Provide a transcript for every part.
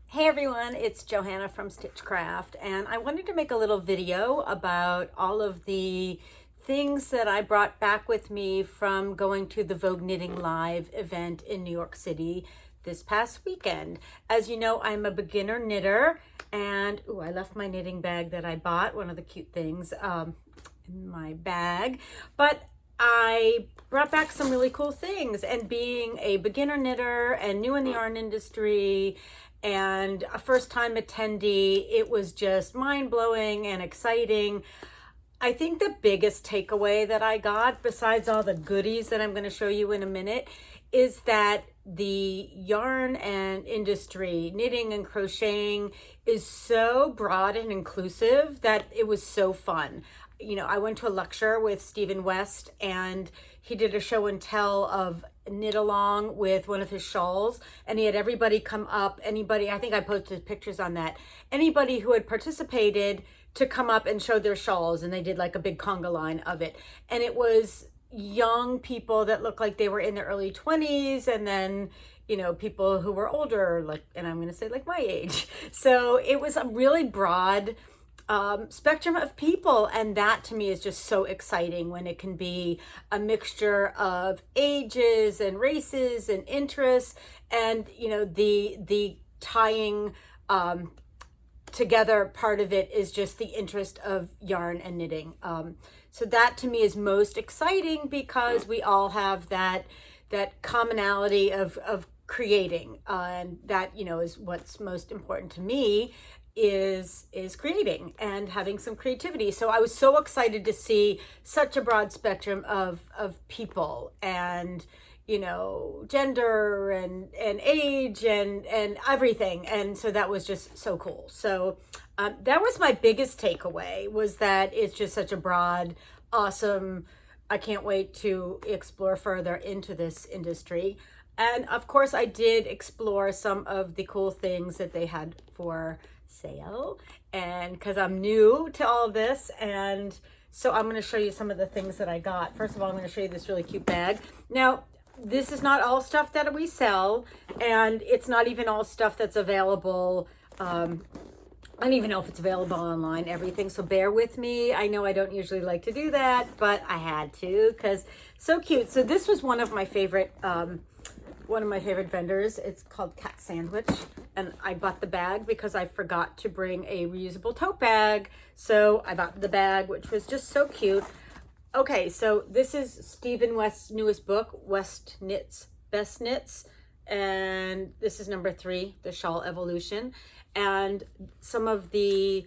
Hey everyone, it's Johanna from StitchCraft, and I wanted to make a little video about all of the things that I brought back with me from going to the Vogue Knitting Live event in New York City this past weekend. As you know, I'm a beginner knitter, and I left my knitting bag that I bought, one of the cute things, in my bag, but I brought back some really cool things. And being a beginner knitter and new in the yarn industry and a first-time attendee, it was just mind-blowing and exciting. I think the biggest takeaway that I got, besides all the goodies that I'm going to show you in a minute, is that the yarn and industry, knitting and crocheting, is so broad and inclusive that it was so fun. You know, I went to a lecture with Stephen West, and he did a show and tell of knit along with one of his shawls, and he had everybody come up, I think I posted pictures on that, anybody who had participated to come up and show their shawls, and they did like a big conga line of it. And it was young people that looked like they were in their early 20s, and then, you know, people who were older, like, and I'm going to say like my age. So it was a really broad spectrum of people, and that to me is just so exciting when it can be a mixture of ages and races and interests, and you know, the tying together part of it is just the interest of yarn and knitting. So that to me is most exciting, because we all have that commonality of creating, and that, you know, is what's most important to me, is creating and having some creativity. So I was so excited to see such a broad spectrum of people, and you know, gender and age and everything. And so that was just so cool. So that was my biggest takeaway, was that it's just such a broad, awesome, I can't wait to explore further into this industry. And of course I did explore some of the cool things that they had for sale, and because I'm new to all of this, and so I'm going to show you some of the things that I got. First of all, I'm going to show you this really cute bag. Now, this is not all stuff that we sell, and it's not even all stuff that's available. I don't even know if it's available online, everything, so bear with me. I know I don't usually like to do that, but I had to, because so cute. So this was one of my favorite vendors. It's called Cat Sandwich, and I bought the bag because I forgot to bring a reusable tote bag, so I bought the bag, which was just so cute. Okay, so this is Stephen West's newest book, West Knits Best Knits, and this is number 3, The Shawl Evolution. And some of the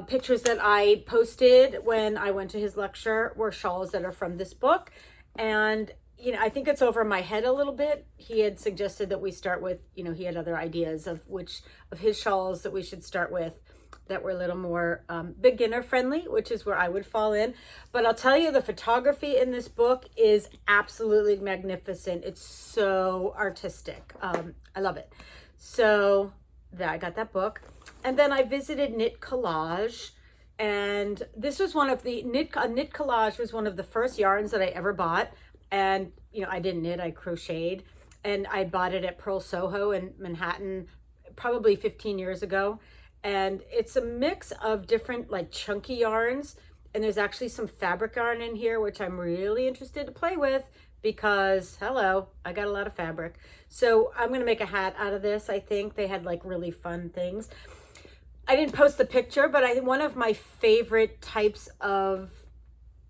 pictures that I posted when I went to his lecture were shawls that are from this book. And you know, I think it's over my head a little bit. He had suggested that we start with, you know, he had other ideas of which of his shawls that we should start with that were a little more beginner friendly, which is where I would fall in. But I'll tell you, the photography in this book is absolutely magnificent. It's so artistic. I love it. So I got that book. And then I visited Knit Collage. And this was one of the, Knit Collage was one of the first yarns that I ever bought. And, you know, I didn't knit, I crocheted, and I bought it at Pearl Soho in Manhattan probably 15 years ago. And it's a mix of different like chunky yarns, and there's actually some fabric yarn in here, which I'm really interested to play with, because hello, I got a lot of fabric. So I'm going to make a hat out of this. I think they had like really fun things. I didn't post the picture, but one of my favorite types of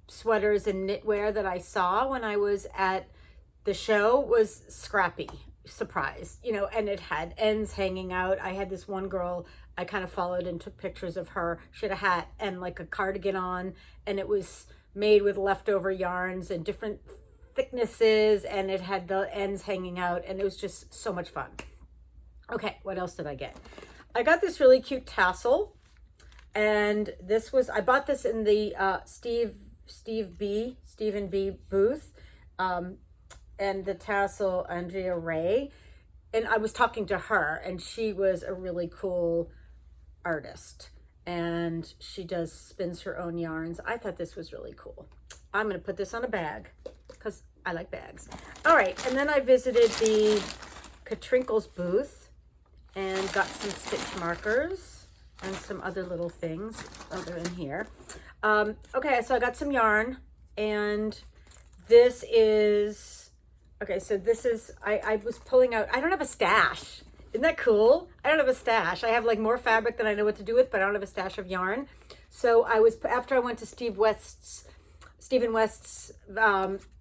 sweaters and knitwear that I saw when I was at the show was scrappy. Surprise, you know, and it had ends hanging out. I had this one girl I kind of followed and took pictures of her. She had a hat and like a cardigan on, and it was made with leftover yarns and different thicknesses, and it had the ends hanging out, and it was just so much fun. Okay, what else did I get? I got this really cute tassel, and this was, I bought this in the Stephen B booth, and the tassel, Andrea Ray, and I was talking to her, and she was a really cool artist, and she spins her own yarns. I thought this was really cool. I'm going to put this on a bag because I like bags. All right, and then I visited the Katrinkle's booth and got some stitch markers and some other little things. Oh, they're in here. Okay, so I got some yarn, and this is, okay, so this is, I was pulling out, I don't have a stash. Isn't that cool? I don't have a stash. I have like more fabric than I know what to do with, but I don't have a stash of yarn. So I was, after I went to Stephen West's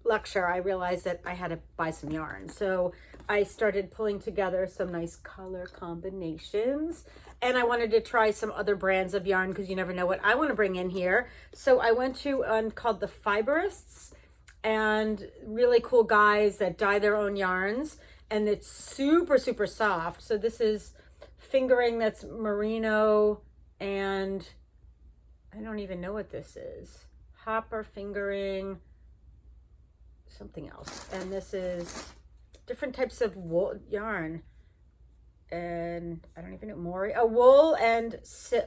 lecture, I realized that I had to buy some yarn. So I started pulling together some nice color combinations, and I wanted to try some other brands of yarn because you never know what I want to bring in here. So I went to one called the Fiberists, and really cool guys that dye their own yarns, and it's super, super soft. So this is fingering that's merino, and I don't even know what this is. Hopper fingering, something else. And this is different types of wool yarn. And I don't even know, wool and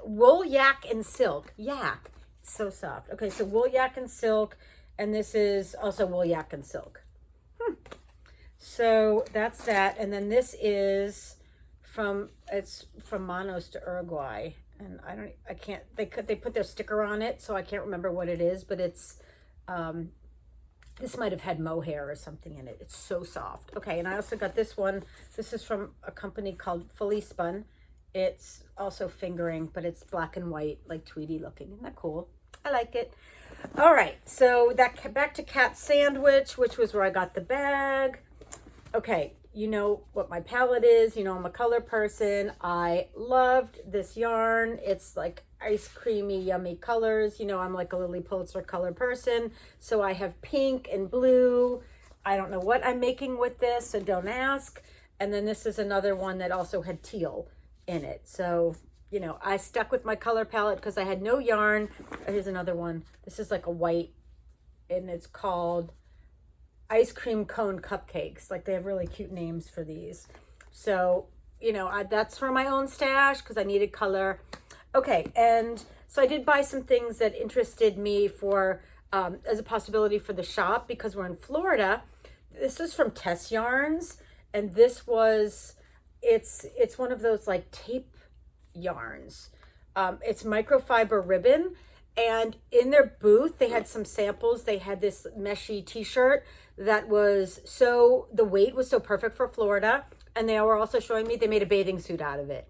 wool, yak, and silk. Yak, it's so soft. Okay, so wool, yak, and silk. And this is also wool, yak, and silk. So that's that. And then this is it's from Manos to Uruguay. And I can't, they put their sticker on it, so I can't remember what it is, but it's, this might have had mohair or something in it. It's so soft. Okay, and I also got this one. This is from a company called Fully Spun. It's also fingering, but it's black and white, like Tweety looking. Isn't that cool? I like it. All right, so back to Cat Sandwich, which was where I got the bag. Okay, you know what my palette is. You know I'm a color person. I loved this yarn. It's like ice creamy, yummy colors. You know I'm like a Lily Pulitzer color person. So I have pink and blue. I don't know what I'm making with this, so don't ask. And then this is another one that also had teal in it. So, you know, I stuck with my color palette because I had no yarn. Here's another one. This is like a white, and it's called Ice Cream Cone Cupcakes. Like, they have really cute names for these. So, you know, that's for my own stash because I needed color. Okay, and so I did buy some things that interested me for as a possibility for the shop because we're in Florida. This is from Tess Yarns, and this was, it's one of those like tape yarns. It's microfiber ribbon, and in their booth they had some samples. They had this meshy t-shirt that was the weight was so perfect for Florida, and they were also showing me they made a bathing suit out of it.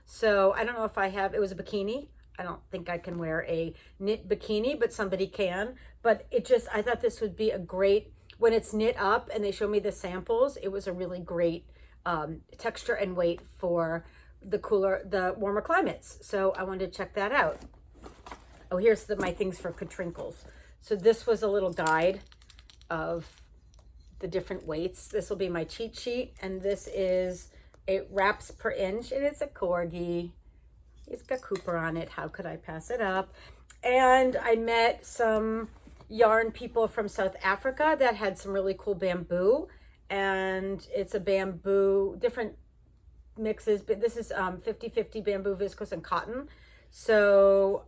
So I don't know if it was a bikini. I don't think I can wear a knit bikini, but somebody can. But I thought this would be a great, when it's knit up and they show me the samples, it was a really great texture and weight for the warmer climates. So I wanted to check that out. Oh, here's my things for Katrinkles. So this was a little guide of the different weights. This will be my cheat sheet, and this is, it wraps per inch, and it's a corgi. It's got Cooper on it. How could I pass it up? And I met some yarn people from South Africa that had some really cool bamboo, and it's a bamboo, different mixes, but this is 50-50 bamboo, viscose, and cotton. So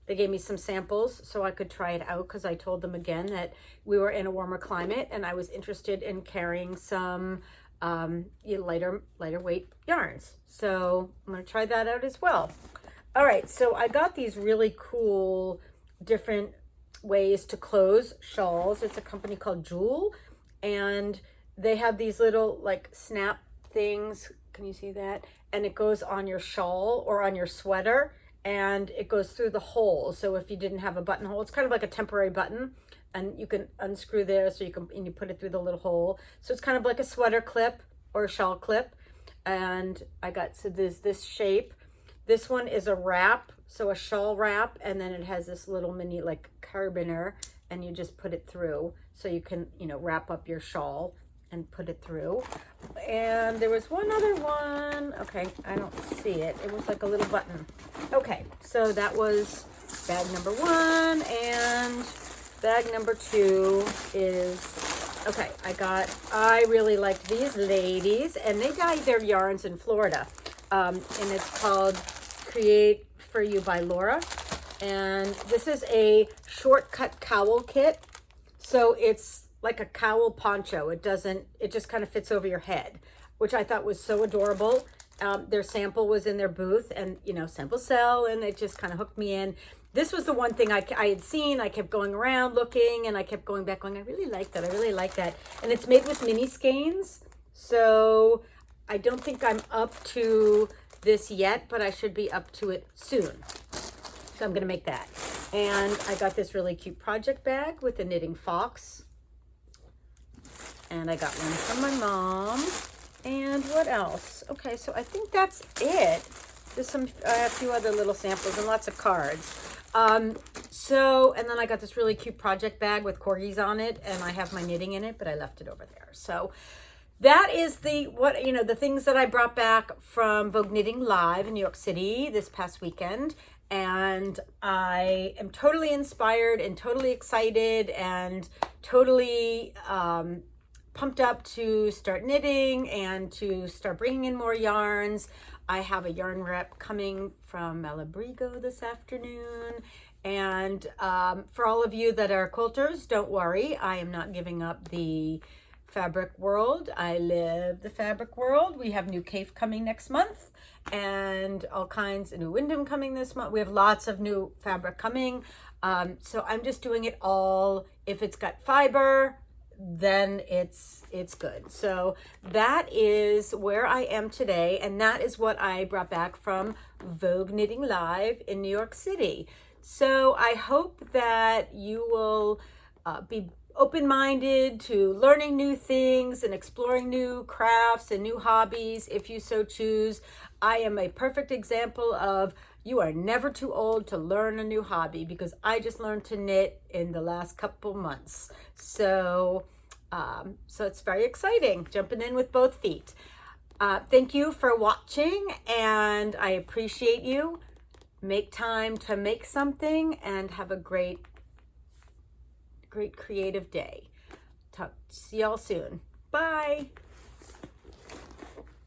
they gave me some samples so I could try it out because I told them again that we were in a warmer climate and I was interested in carrying some lighter weight yarns. So I'm going to try that out as well. All right, so I got these really cool different ways to close shawls. It's a company called Jewel, and they have these little like snap things. Can you see that? And it goes on your shawl or on your sweater, and it goes through the hole. So if you didn't have a buttonhole, it's kind of like a temporary button, and you can unscrew there so you put it through the little hole. So it's kind of like a sweater clip or a shawl clip. And there's this shape. This one is a wrap, so a shawl wrap, and then it has this little mini like carabiner, and you just put it through so you can, wrap up your shawl and put it through. And there was one other one. Okay, I don't see it. It was like a little button. Okay, so that was bag number 1, and bag number 2 is, okay, I really liked these ladies, and they dye their yarns in Florida. And it's called Create For You by Laura. And this is a shortcut cowl kit. So it's like a cowl poncho. It just kind of fits over your head, which I thought was so adorable. Their sample was in their booth, and sample sell, and it just kind of hooked me in. This was the one thing I had seen. I kept going around looking, and I kept going back going, I really like that. I really like that. And it's made with mini skeins. So I don't think I'm up to this yet, but I should be up to it soon. So I'm going to make that. And I got this really cute project bag with a knitting fox. And I got one from my mom. And what else? Okay, so I think that's it. There's a few other little samples and lots of cards. And then I got this really cute project bag with corgis on it, and I have my knitting in it, but I left it over there. So that is the things that I brought back from Vogue Knitting Live in New York City this past weekend. And I am totally inspired and totally excited and totally pumped up to start knitting and to start bringing in more yarns. I have a yarn rep coming from Malabrigo this afternoon. And for all of you that are quilters, don't worry. I am not giving up the fabric world. I live the fabric world. We have new Cafe coming next month, and all kinds of new Windham coming this month. We have lots of new fabric coming. So I'm just doing it all. If it's got fiber, then it's good. So that is where I am today, and that is what I brought back from Vogue Knitting Live in New York City. So I hope that you will be open-minded to learning new things and exploring new crafts and new hobbies if you so choose. I am a perfect example of you are never too old to learn a new hobby, because I just learned to knit in the last couple months. So it's very exciting, jumping in with both feet. Thank you for watching, and I appreciate you. Make time to make something and have a great creative day. See y'all soon. Bye.